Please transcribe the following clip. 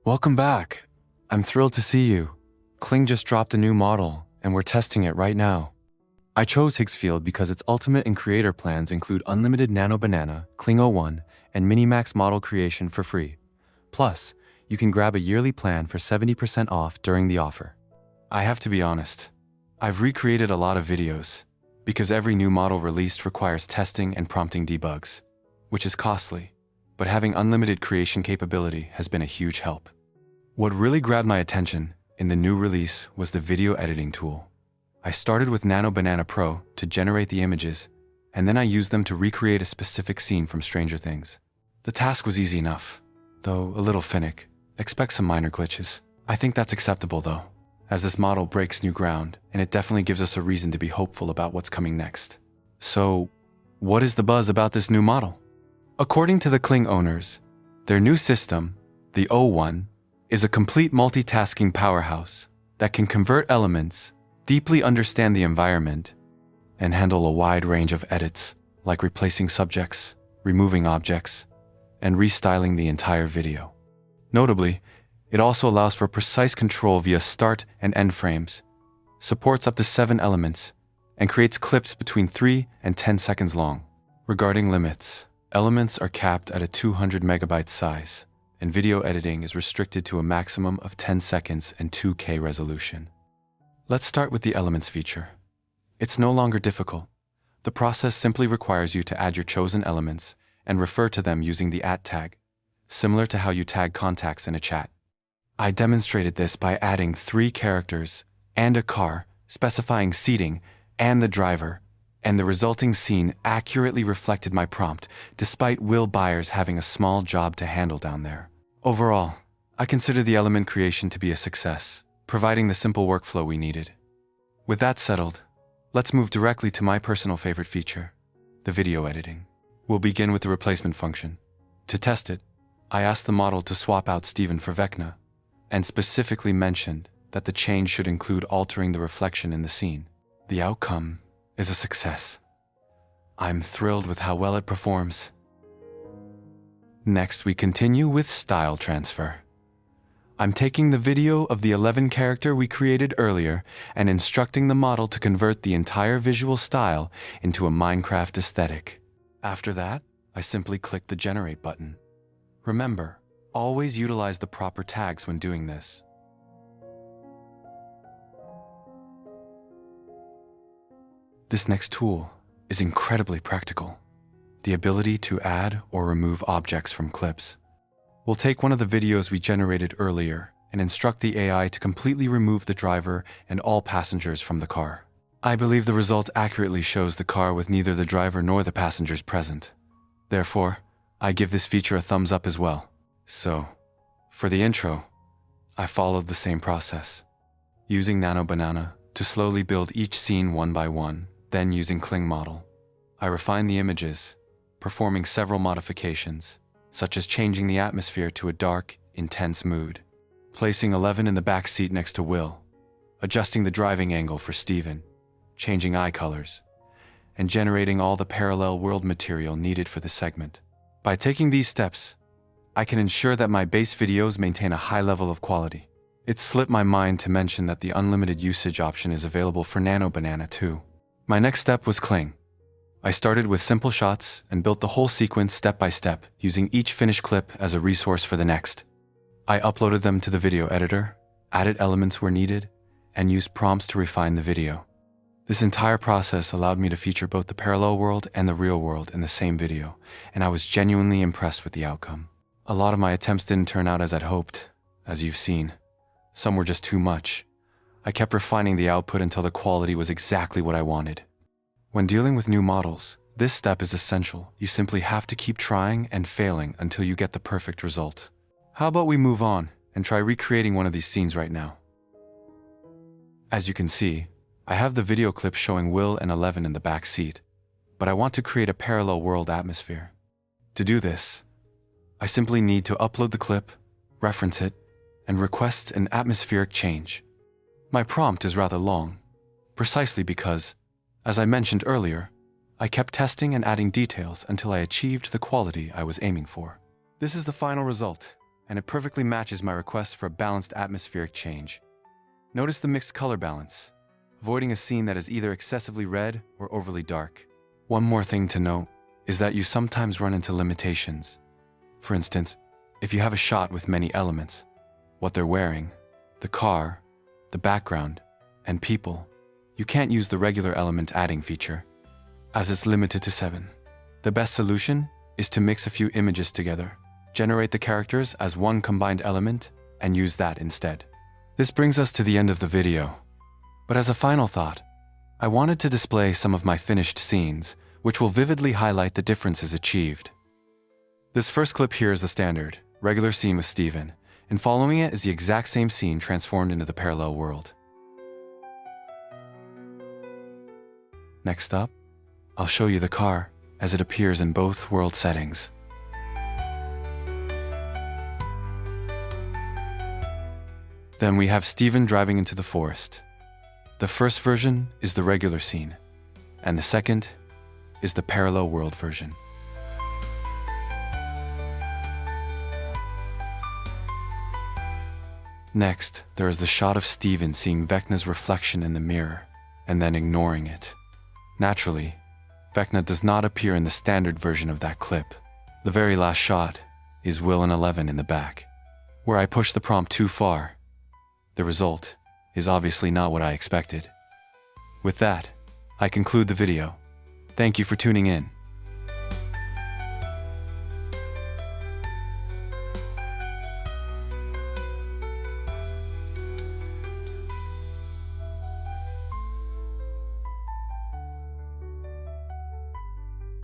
Welcome back. I'm thrilled to see you. Kling just dropped a new model, and we're testing it right now. I chose Higgsfield because its ultimate and creator plans include unlimited Nano Banana, Kling O1, and Minimax model creation for free. Plus, you can grab a yearly plan for 70% off during the offer. I have to be honest, I've recreated a lot of videos, because every new model released requires testing and prompting debugs, which is costly, but having unlimited creation capability has been a huge help. What really grabbed my attention in the new release was the video editing tool. I started with Nano Banana Pro to generate the images, and then I used them to recreate a specific scene from Stranger Things. The task was easy enough, though a little finicky. Expect some minor glitches. I think that's acceptable though, as this model breaks new ground, and it definitely gives us a reason to be hopeful about what's coming next. So, what is the buzz about this new model? According to the Kling owners, their new system, the O1, is a complete multitasking powerhouse that can convert elements, deeply understand the environment, and handle a wide range of edits, like replacing subjects, removing objects, and restyling the entire video. Notably, it also allows for precise control via start and end frames, supports up to 7 elements, and creates clips between 3 and 10 seconds long. Regarding limits, elements are capped at a 200 megabyte size, and video editing is restricted to a maximum of 10 seconds and 2K resolution. Let's start with the Elements feature. It's no longer difficult. The process simply requires you to add your chosen elements and refer to them using the @tag, similar to how you tag contacts in a chat. I demonstrated this by adding 3 characters and a car, specifying seating and the driver, and the resulting scene accurately reflected my prompt, despite Will Byers having a small job to handle down there. Overall, I consider the element creation to be a success, providing the simple workflow we needed. With that settled, let's move directly to my personal favorite feature, the video editing. We'll begin with the replacement function. To test it, I asked the model to swap out Steven for Vecna, and specifically mentioned that the change should include altering the reflection in the scene. The outcome is a success. I'm thrilled with how well it performs. Next, we continue with style transfer. I'm taking the video of the 11 character we created earlier and instructing the model to convert the entire visual style into a Minecraft aesthetic. After that, I simply click the Generate button. Remember, always utilize the proper tags when doing this. This next tool is incredibly practical. The ability to add or remove objects from clips. We'll take one of the videos we generated earlier and instruct the AI to completely remove the driver and all passengers from the car. I believe the result accurately shows the car with neither the driver nor the passengers present. Therefore, I give this feature a thumbs up as well. So, for the intro, I followed the same process, using Nano Banana to slowly build each scene one by one, then using Kling model. I refined the images, performing several modifications, such as changing the atmosphere to a dark, intense mood, placing 11 in the back seat next to Will, adjusting the driving angle for Steven, changing eye colors, and generating all the parallel world material needed for the segment. By taking these steps, I can ensure that my base videos maintain a high level of quality. It slipped my mind to mention that the unlimited usage option is available for Nano Banana too. My next step was Kling. I started with simple shots and built the whole sequence step by step, using each finished clip as a resource for the next. I uploaded them to the video editor, added elements where needed, and used prompts to refine the video. This entire process allowed me to feature both the parallel world and the real world in the same video, and I was genuinely impressed with the outcome. A lot of my attempts didn't turn out as I'd hoped, as you've seen. Some were just too much. I kept refining the output until the quality was exactly what I wanted. When dealing with new models, this step is essential. You simply have to keep trying and failing until you get the perfect result. How about we move on and try recreating one of these scenes right now? As you can see, I have the video clip showing Will and 11 in the back seat, but I want to create a parallel world atmosphere. To do this, I simply need to upload the clip, reference it, and request an atmospheric change. My prompt is rather long, precisely because, as I mentioned earlier, I kept testing and adding details until I achieved the quality I was aiming for. This is the final result. and it perfectly matches my request for a balanced atmospheric change. Notice the mixed color balance, avoiding a scene that is either excessively red or overly dark. One more thing to note is that you sometimes run into limitations. For instance, if you have a shot with many elements, what they're wearing, the car, the background, and people, you can't use the regular element adding feature, as it's limited to 7. The best solution is to mix a few images together, generate the characters as one combined element, and use that instead. This brings us to the end of the video. But as a final thought, I wanted to display some of my finished scenes, which will vividly highlight the differences achieved. This first clip here is the standard, regular scene with Steven, and following it is the exact same scene transformed into the parallel world. Next up, I'll show you the car as it appears in both world settings. Then we have Steven driving into the forest. The first version is the regular scene, and the second is the parallel world version. Next, there is the shot of Steven seeing Vecna's reflection in the mirror, and then ignoring it. Naturally, Vecna does not appear in the standard version of that clip. The very last shot is Will and 11 in the back, where I pushed the prompt too far. The result is obviously not what I expected. With that, I conclude the video. Thank you for tuning in.